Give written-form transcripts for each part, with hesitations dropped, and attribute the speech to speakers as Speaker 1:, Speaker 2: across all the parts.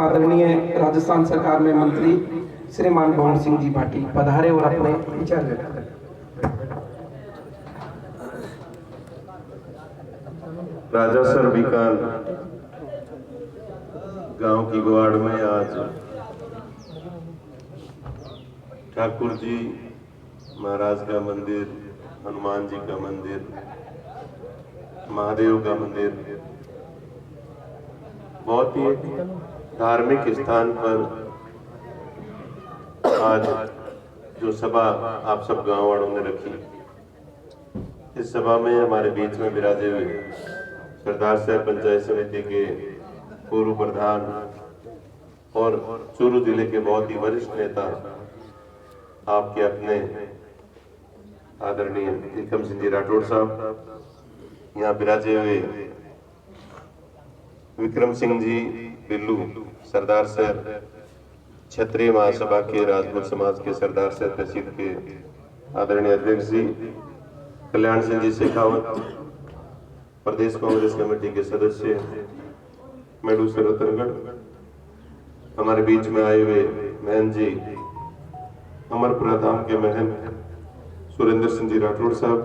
Speaker 1: आदरणीय राजस्थान सरकार में मंत्री श्रीमान भवन सिंह जी भाटी पधारे और अपने विचार व्यक्त करें।
Speaker 2: राजासर बीकान गांव की गुवाड़ में आज ठाकुर जी महाराज का मंदिर, हनुमान जी का मंदिर, महादेव का मंदिर, बहुत ही धार्मिक स्थान पर आज जो सभा आप सब गांव वालों ने रखी, इस सभा में हमारे बीच में विराजे हुए सरदार शहर पंचायत समिति के पूर्व प्रधान और चूरू जिले के बहुत ही वरिष्ठ नेता आपके अपने आदरणीय विक्रम सिंह जी राठौड़ साहब, यहाँ विराजे हुए विक्रम सिंह जी बिल्लू सरदार शहर क्षत्रिय महासभा के राजपूत समाज के सरदार शहर तहसील के आदरणीय अध्यक्ष जी कल्याण सिंह जी शेखावत, प्रदेश कांग्रेस कमेटी के सदस्य मेडू रतनगढ़, हमारे बीच में आए हुए महन जी अमरपुरा धाम के महन सुरेंद्र सिंह जी राठौड़ साहब,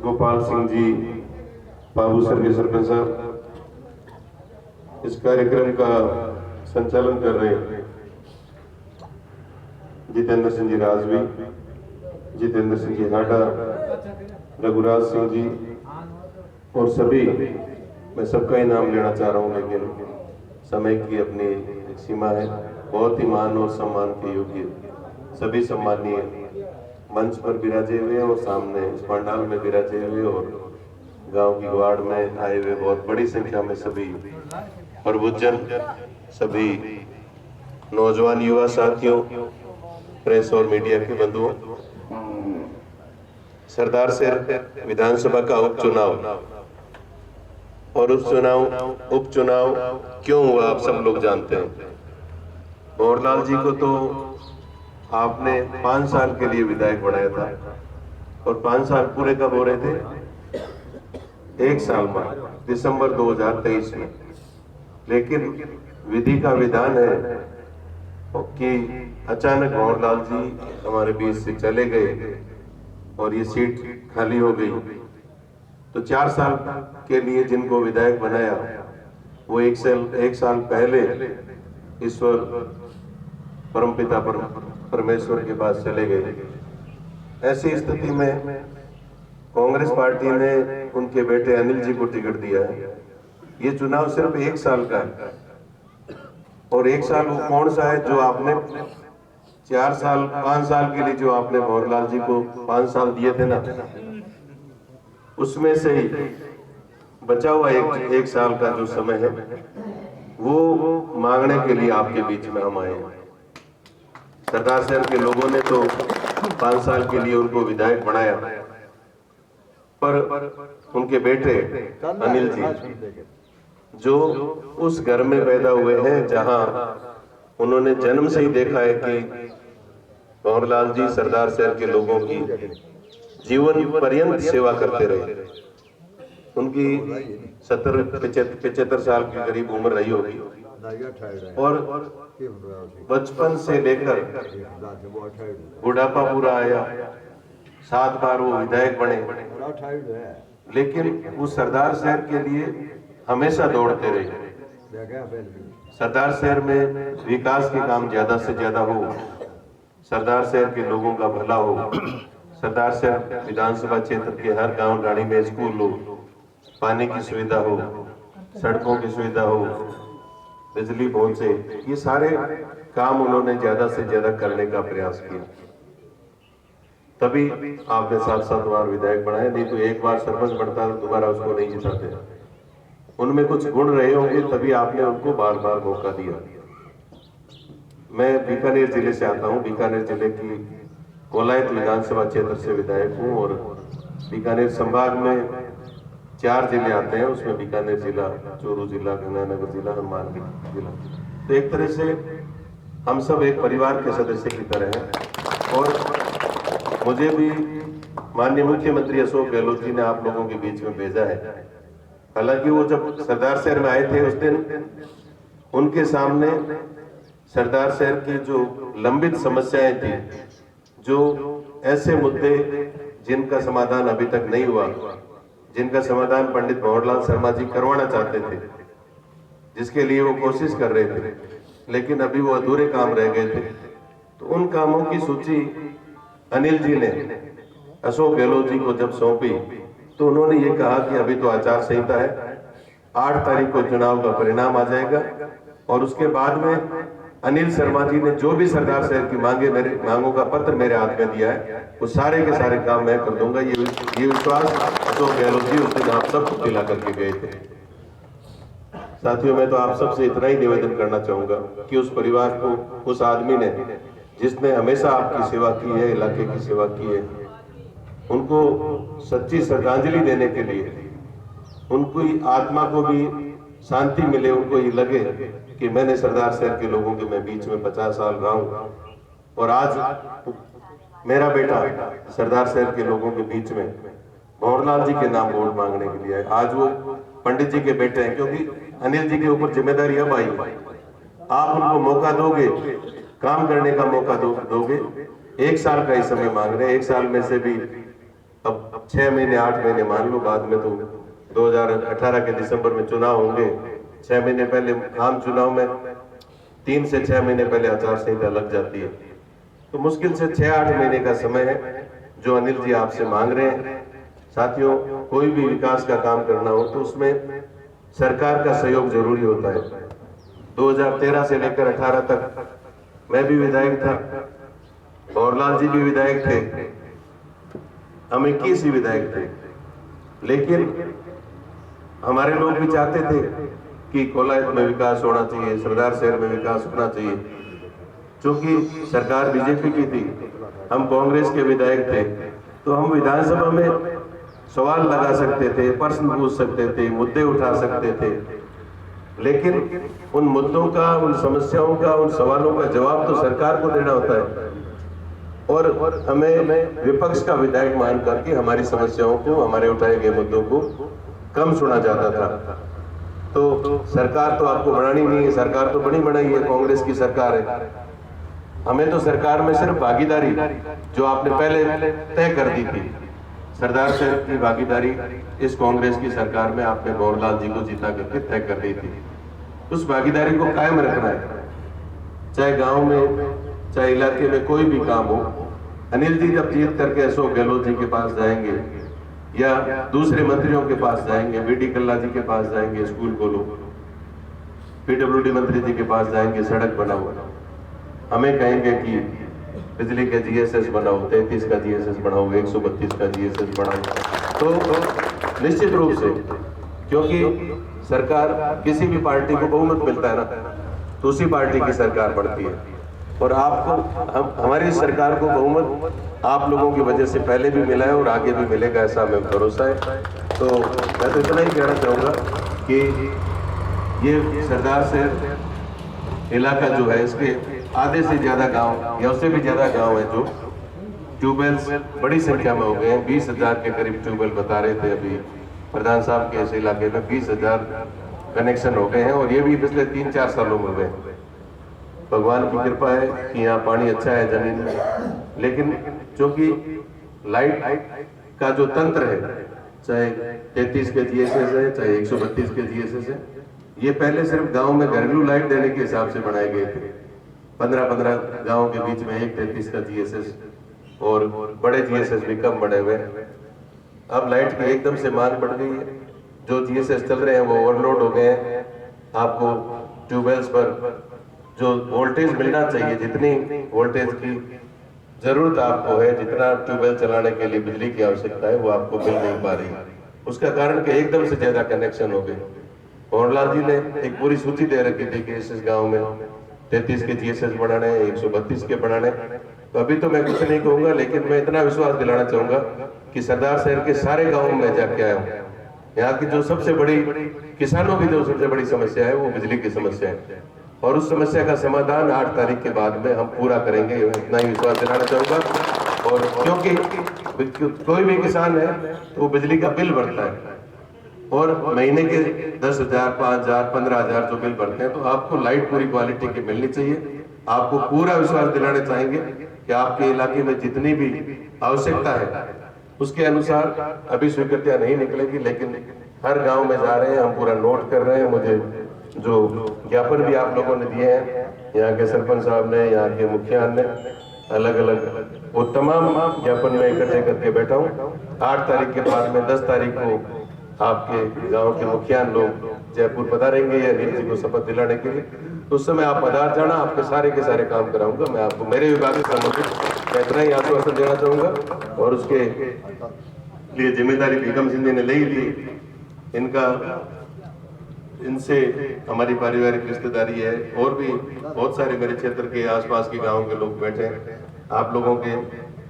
Speaker 2: गोपाल सिंह जी बाबूसर के सरपंच साहब, इस कार्यक्रम का संचालन कर रहे हैं जितेंद्र सिंह जी राजवी, जितेंद्र सिंह जी हाटा, रघुराज सिंह जी और सभी, मैं सबका ही नाम लेना चाह रहा हूं लेकिन समय की अपनी एक सीमा है। बहुत ही मान और सम्मान के योग्य सभी सम्मानीय मंच पर विराजे हुए और सामने इस पंडाल में विराजे हुए और गांव की गुवाड़ में आए हुए बहुत बड़ी संख्या में सभी प्रबुद्धजन, सभी नौजवान युवा साथियों, प्रेस और मीडिया के बंधुओं, सरदार शहर विधानसभा का उपचुनाव और उपचुनाव क्यों हुआ आप सब लोग जानते हैं। भंवरलाल जी को तो आपने 5 साल के लिए विधायक बनाया था और 5 साल पूरे कब हो रहे थे? 1 साल बाद दिसंबर 2023 में। लेकिन विधि का विधान है कि अचानक भंवरलाल जी हमारे बीच से चले गए और ये सीट खाली हो गई, तो 4 साल के लिए जिनको विधायक बनाया वो एक साल पहले ईश्वर परमपिता परमेश्वर के पास चले गए। ऐसी स्थिति में कांग्रेस पार्टी ने उनके बेटे अनिल जी को टिकट दिया है। ये चुनाव सिर्फ 1 साल का है और 1 साल वो कौन सा है जो आपने 5 साल के लिए जो आपने भंवरलाल जी को 5 साल दिए थे ना, उसमें से ही बचा हुआ एक साल का जो समय है वो मांगने के लिए आपके बीच में हम आए हैं। सरदार शहर के लोगों ने तो 5 साल के लिए उनको विधायक बनाया, पर उनके बेटे अनिल जी जो उस घर में पैदा हुए हैं जहां उन्होंने जन्म से ही देखा है कि भंवरलाल जी सरदार शहर के लोगों की जीवन पर्यंत सेवा करते रहे। उनकी 75 साल के करीब उम्र रही होगी और बचपन से लेकर बुढ़ापा पूरा आया, 7 बार वो विधायक बने, लेकिन वो सरदार शहर के लिए हमेशा दौड़ते रहे। सरदार शहर में विकास के काम ज्यादा से ज्यादा हो, सरदार शहर के लोगों का भला हो, सरदार शहर विधानसभा क्षेत्र के हर गांव गाड़ी में स्कूल हो, पानी की सुविधा हो, सड़कों की सुविधा हो, बिजली पहुंचे, ये सारे काम उन्होंने ज्यादा से ज्यादा करने का प्रयास किया। तभी आपने 7 बार विधायक बनाए, नहीं तो एक बार सरपंच बनता तो दोबारा उसको नहीं जिताते। उनमें कुछ गुण रहे होंगे तभी आपने उनको बार बार मौका दिया। मैं बीकानेर जिले से आता हूँ, बीकानेर जिले की कोलायत विधानसभा क्षेत्र से विधायक हूँ और बीकानेर संभाग में 4 जिले आते हैं, उसमें बीकानेर जिला, चूरू जिला, गंगानगर जिला, हनुमानगढ़ जिला। तो एक तरह से हम सब एक परिवार के सदस्य की तरह हैं और मुझे भी माननीय मुख्यमंत्री अशोक गहलोत जी ने आप लोगों के बीच में भेजा है। हालांकि वो जब सरदार शहर में आए थे उस दिन उनके सामने सरदार शहर की जो लंबित समस्याएं थी, जो ऐसे मुद्दे जिनका समाधान अभी तक नहीं हुआ, जिनका समाधान पंडित भंवरलाल शर्मा जी करवाना चाहते थे, जिसके लिए वो कोशिश कर रहे थे, लेकिन अभी वो अधूरे काम रह गए थे, तो उन कामों की सूची अनिल जी ने अशोक गहलोत जी को जब सौंपी तो उन्होंने ये कहा कि अभी तो आचार संहिता है, 8 तारीख को चुनाव का परिणाम आ जाएगा और उसके बाद में अनिल शर्मा जी ने जो भी सरदार शहर की मांगों का पत्र मेरे हाथ में दिया है, वो सारे के सारे काम मैं कर दूंगा। ये विश्वास अशोक गहलोत जी उस दिन आप सबको दिला करके गए थे। साथियों, मैं तो आप सबसे इतना ही निवेदन करना चाहूंगा कि उस परिवार को, उस आदमी ने जिसने हमेशा आपकी सेवा की है, इलाके की सेवा की है, उनको सच्ची श्रद्धांजलि देने के लिए, उनकी आत्मा को भी शांति मिले, उनको ये लगे कि मैंने सरदार शहर के लोगों के मैं बीच में 50 साल रहा हूं और आज मेरा बेटा सरदार शहर के लोगों के बीच में भंवरलाल जी के नाम वोट मांगने के लिए आए। आज वो पंडित जी के बेटे हैं, क्योंकि अनिल जी के ऊपर जिम्मेदारी अब आई। आप उनको मौका दोगे, काम करने का मौका दोगे। 1 साल का ही समय मांग रहे हैं, 1 साल में से भी अब 6 महीने 8 महीने मान लो, बाद में तो 2018 के दिसंबर में चुनाव होंगे। 6 महीने पहले आम चुनाव में 3 से 6 महीने पहले आचार संहिता लग जाती है, तो मुश्किल से 6-8 महीने का समय है जो अनिल जी आपसे मांग रहे हैं। साथियों, कोई भी विकास का काम करना हो तो उसमें सरकार का सहयोग जरूरी होता है। 2013 से लेकर 18 तक मैं भी विधायक था, भंवरलाल जी भी विधायक थे, हम 21 ही विधायक थे, लेकिन हमारे लोग भी चाहते थे कि कोलायत में विकास होना चाहिए, सरदार शहर में विकास होना चाहिए। चूंकि सरकार बीजेपी की थी, हम कांग्रेस के विधायक थे, तो हम विधानसभा में सवाल लगा सकते थे, प्रश्न पूछ सकते थे, मुद्दे उठा सकते थे, लेकिन उन मुद्दों का, उन समस्याओं का, उन सवालों का जवाब तो सरकार को देना होता है और हमें विपक्ष का विधायक मान करके हमारी समस्याओं को, हमारे उठाए गए मुद्दों को कम सुना जाता था। तो सरकार तो आपको बनानी नहीं है, सरकार तो बड़ी बनाई है, कांग्रेस की सरकार है। हमें तो सरकार में सिर्फ भागीदारी जो आपने पहले तय कर दी थी, सरदार शहर की भागीदारी इस कांग्रेस की सरकार में आपने भंवरलाल जी को जीता करके तय कर दी थी। उस भागीदारी को कायम रखना है, चाहे गांव में, चाहे इलाके में कोई भी काम हो। अनिल जी जब जीत करके अशोक गहलोत जी के पास जाएंगे या दूसरे मंत्रियों के पास जाएंगे, बीडी कल्ला जी के पास जाएंगे, स्कूल खोलो, पीडब्ल्यूडी मंत्री जी के पास जाएंगे, सड़क बनाओ, हमें कहेंगे कि बिजली का जीएसएस बनाओ, 33 का जीएसएस बनाओ, 132 का जीएसएस बनाओ, तो निश्चित रूप से, क्योंकि सरकार, किसी भी पार्टी को बहुमत मिलता है ना, तो उसी पार्टी की सरकार बढ़ती है। और आपको, हमारी सरकार को बहुमत आप लोगों की वजह से पहले भी मिला है और आगे भी मिलेगा, ऐसा हमें भरोसा है। तो मैं तो इतना ही कहना चाहूँगा कि ये सरदार शहर इलाका जो है, इसके आधे से ज्यादा गांव या उससे भी ज्यादा गांव है जो ट्यूबवेल्स बड़ी संख्या में हो गए हैं। 20,000 के करीब ट्यूबवेल बता रहे थे अभी प्रधान साहब के इस इलाके में, 20,000 कनेक्शन हो गए हैं और ये भी पिछले 3-4 सालों में हुए। भगवान की कृपा है कि यहाँ पानी अच्छा है जमीन में, लेकिन चूंकि लाइट का जो तंत्र है, चाहे 33 के जीएसएस है, चाहे 132 के जीएसएस है, ये पहले सिर्फ गांव में घरेलू लाइट देने के हिसाब से बनाए गए थे। 15-15 गांव के बीच में एक 33 का जीएसएस और बड़े जीएसएस भी कम बने हुए। अब लाइट की एकदम से मांग बढ़ गई है, जो जीएसएस चल रहे हैं वो ओवरलोड हो गए हैं। आपको ट्यूबवेल्स पर जो वोल्टेज मिलना चाहिए, जितनी वोल्टेज की जरूरत आपको है, जितना ट्यूबवेल चलाने के लिए बिजली की आवश्यकता है, वो आपको मिल नहीं पा रही। उसका कारण कि एकदम से ज्यादा कनेक्शन हो गए। भंवरलाल जी ने एक पूरी सूची दे रखी थी कि इस गांव में 33 के जीएसएस बनाने, 132 के बनाने। तो अभी तो मैं कुछ नहीं कहूंगा, लेकिन मैं इतना विश्वास दिलाना चाहूंगा कि सरदार शहर के सारे गाँव में जाके आया हूँ। यहाँ की जो सबसे बड़ी, किसानों की जो सबसे बड़ी समस्या है वो बिजली की समस्या है, और उस समस्या का समाधान 8 तारीख के बाद में हम पूरा करेंगे, इतना ही विश्वास दिलाना चाहूंगा। और क्योंकि कोई भी किसान है तो वो बिजली का बिल भरता है, और महीने के 10,000, 5,000, 15,000 जो बिल भरते हैं, तो आपको लाइट पूरी क्वालिटी की मिलनी चाहिए। आपको पूरा विश्वास दिलाना चाहेंगे कि आपके इलाके में जितनी भी आवश्यकता है उसके अनुसार अभी स्वीकृतियां नहीं निकलेगी, लेकिन हर गांव में जा रहे हैं, हम पूरा नोट कर रहे हैं। मुझे जो ज्ञापन भी आप लोगों ने दिए हैं, यहाँ के सरपंच साहब ने, यहाँ के मुखिया ने, अलग अलग, वो तमाम ज्ञापन में इकट्ठे करके बैठा हूँ। 8 तारीख के बाद में 10 तारीख को आपके गांव के मुखिया लोग जयपुर पधारेंगे या अनिल जी को शपथ दिलाने के लिए, तो उस समय आप पधार जाना, आपके सारे के सारे काम कराऊंगा। मैं आपको मेरे विभाग से संबंधित इतना ही आश्वासन देना चाहूंगा, और उसके लिए जिम्मेदारी बेगम सिंह ने ले ही ली। इनसे हमारी पारिवारिक रिश्तेदारी है, और भी बहुत सारे मेरे क्षेत्र के आसपास के गांव के लोग बैठे हैं। आप लोगों के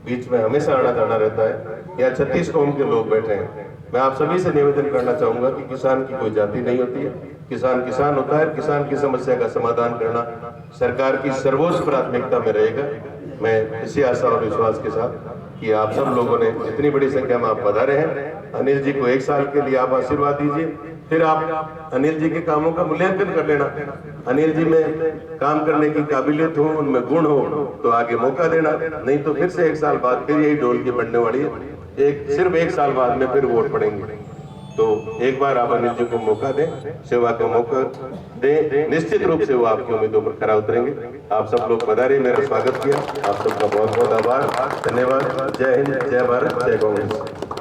Speaker 2: बीच में हमेशा आना जाना रहता है। यहाँ 36 कौम के लोग बैठे हैं। मैं आप सभी से निवेदन करना चाहूंगा कि किसान की कोई जाति नहीं होती है, किसान किसान होता है। किसान की समस्या का समाधान करना सरकार की सर्वोच्च प्राथमिकता में रहेगा। मैं इसी आशा और विश्वास के साथ कि आप सब लोगों ने जितनी बड़ी संख्या में आप पधारे हैं, अनिल जी को 1 साल के लिए आप आशीर्वाद दीजिए, फिर आप अनिल जी के कामों का मूल्यांकन कर लेना। अनिल जी में काम करने की काबिलियत हो, उनमें गुण हो, तो आगे मौका देना, नहीं तो फिर से 1 साल बाद फिर यही ढोल की बढ़ने वाली है। सिर्फ 1 साल बाद में फिर वोट पड़ेंगे। तो एक बार आप अनिल जी को मौका दें, सेवा का मौका दें, निश्चित रूप से वो आपकी उम्मीदों पर खरा उतरेंगे। आप सब लोग पधारे, मेरा स्वागत किया, आप सबका बहुत बहुत आभार, धन्यवाद। जय हिंद, जय भारत, जय कांग्रेस।